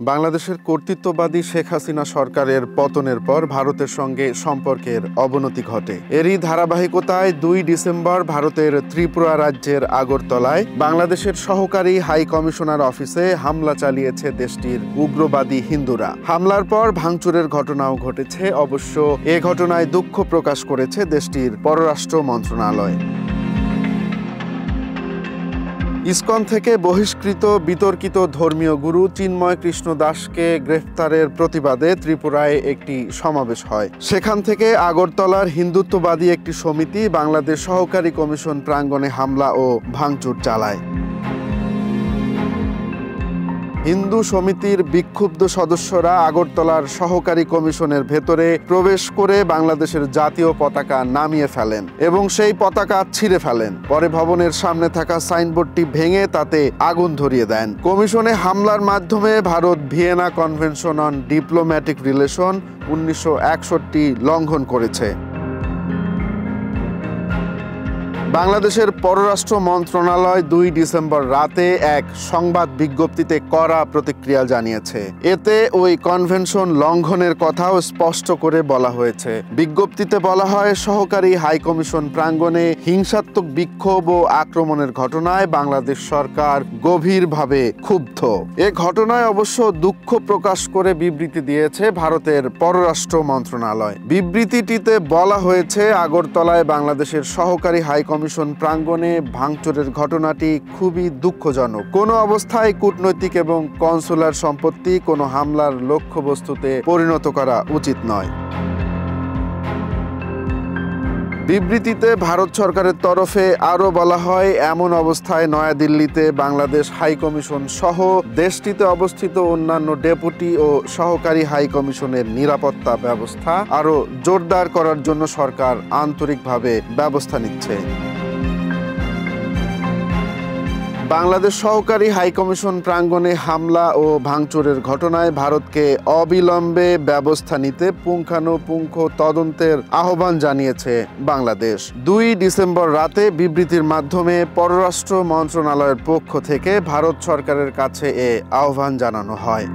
বাংলাদেশের কর্তৃত্ববাদী শেখ হাসিনা সরকারের পতনের পর ভারতের সঙ্গে সম্পর্কের অবনতি ঘটে। এরই ধারাবাহিকতায় ২ ডিসেম্বর ভারতের ত্রিপুরা রাজ্যের আগরতলায় বাংলাদেশের সহকারী হাই কমিশনার অফিসে হামলা চালিয়েছে দেশটির উগ্রবাদী হিন্দুরা। হামলার পর ভাঙচুরের ঘটনাও ঘটেছে। অবশ্য এ ঘটনায় দুঃখ প্রকাশ করেছে দেশটির পররাষ্ট্র মন্ত্রণালয়। ইসকন থেকে বহিষ্কৃত বিতর্কিত ধর্মীয় গুরু চিন্ময় কৃষ্ণ দাসকে গ্রেফতারের প্রতিবাদে ত্রিপুরায় একটি সমাবেশ হয়। সেখান থেকে আগরতলার হিন্দুত্ববাদী একটি সমিতি বাংলাদেশ সহকারী কমিশন প্রাঙ্গণে হামলা ও ভাঙচুর চালায়। হিন্দু সমিতির বিক্ষুব্ধ সদস্যরা আগরতলার সহকারী কমিশনের ভেতরে প্রবেশ করে বাংলাদেশের জাতীয় পতাকা নামিয়ে ফেলেন এবং সেই পতাকা ছিঁড়ে ফেলেন। পরে ভবনের সামনে থাকা সাইনবোর্ডটি ভেঙে তাতে আগুন ধরিয়ে দেন। কমিশনে হামলার মাধ্যমে Bharat Vienna convention on diplomatic relation 1961 লঙ্ঘন করেছে। বাংলাদেশের পররাষ্ট্র মন্ত্রণালয় ২ ডিসেম্বর রাতে এক সংবাদ বিজ্ঞপ্তিতে কড়া প্রতিক্রিয়া জানিয়েছে। এতে ওই কনভেনশন লঙ্ঘনের কথাও স্পষ্ট করে বলা হয়েছে। বিজ্ঞপ্তিতে বলা হয়, সহকারী হাই কমিশন প্রাঙ্গণে হিংসাত্মক বিক্ষোভ ও আক্রমণের ঘটনায় বাংলাদেশ সরকার গভীরভাবে ক্ষুব্ধ। এ ঘটনায় অবশ্য দুঃখ প্রকাশ করে বিবৃতি দিয়েছে ভারতের পররাষ্ট্র মন্ত্রণালয়। বিবৃতিটিতে বলা হয়েছে, আগরতলায় বাংলাদেশের সহকারী হাই কমিশন প্রাঙ্গণে ভাঙচুরের ঘটনাটি খুবই দুঃখজনক। কোনো অবস্থায় কূটনৈতিক এবং কনসুলার সম্পত্তি কোনো হামলার লক্ষ্যবস্তুতে পরিণত করা উচিত নয়। বিবৃতিতে ভারত সরকারের তরফে আরও বলা হয়, এমন অবস্থায় নয়াদিল্লিতে বাংলাদেশ হাই কমিশন সহ দেশটিতে অবস্থিত অন্যান্য ডেপুটি ও সহকারী হাই কমিশনের নিরাপত্তা ব্যবস্থা আরও জোরদার করার জন্য সরকার আন্তরিকভাবে ব্যবস্থা নিচ্ছে। বাংলাদেশ সহকারী হাই কমিশন প্রাঙ্গণে হামলা ও ভাঙচুরের ঘটনায় ভারতকে অবিলম্বে ব্যবস্থা নিতে পুঙ্খানুপুঙ্খ তদন্তের আহ্বান জানিয়েছে বাংলাদেশ। ২ ডিসেম্বর রাতে বিবৃতির মাধ্যমে পররাষ্ট্র মন্ত্রণালয়ের পক্ষ থেকে ভারত সরকারের কাছে এ আহ্বান জানানো হয়।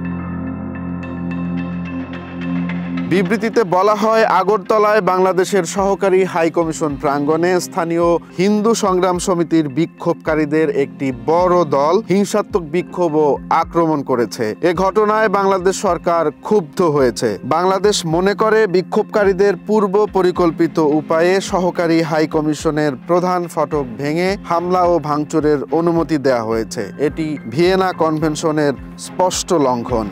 বিবৃতিতে বলা হয়, আগরতলায় বাংলাদেশের সহকারী হাই কমিশন প্রাঙ্গণে স্থানীয় হিন্দু সংগ্রাম সমিতির বিক্ষোভকারীদের একটি বড় দল হিংসাত্মক বিক্ষোভ ও আক্রমণ করেছে। এ ঘটনায় বাংলাদেশ সরকার ক্ষুব্ধ হয়েছে। বাংলাদেশ মনে করে বিক্ষোভকারীদের পূর্ব পরিকল্পিত উপায়ে সহকারী হাই কমিশনের প্রধান ফটক ভেঙে হামলা ও ভাঙচুরের অনুমতি দেওয়া হয়েছে। এটি ভিয়েনা কনভেনশনের স্পষ্ট লঙ্ঘন।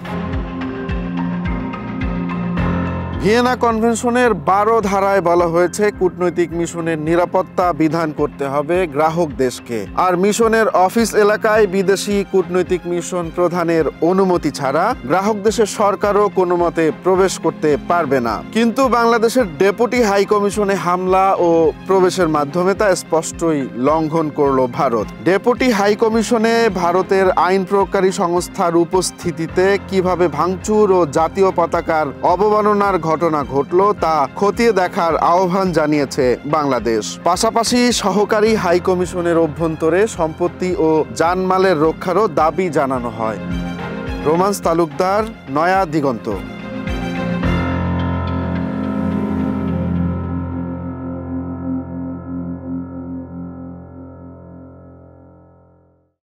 ভিয়েনা কনভেনশনের ১২ ধারায় বলা হয়েছে, কূটনৈতিক মিশনের নিরাপত্তা বিধান করতে হবে গ্রাহক দেশকে, আর মিশনের অফিস এলাকায় বিদেশি কূটনৈতিক মিশন প্রধানের অনুমতি ছাড়া গ্রাহক দেশের সরকারও কোনো মতে প্রবেশ করতে পারবে না। কিন্তু বাংলাদেশের ডেপুটি হাই কমিশনে হামলা ও প্রবেশের মাধ্যমে তা স্পষ্টই লঙ্ঘন করল ভারত। ডেপুটি হাই কমিশনে ভারতের আইন প্রয়োগকারী সংস্থার উপস্থিতিতে কিভাবে ভাঙচুর ও জাতীয় পতাকার অবমাননার ঘটনা ঘটল তা খতিয়ে দেখার আহ্বান জানিয়েছে বাংলাদেশ। পাশাপাশি সহকারী হাই কমিশনের অভ্যন্তরে সম্পত্তি ও জানমালের রক্ষারও দাবি জানানো হয়। রোমান্স তালুকদার, নয়া দিগন্ত।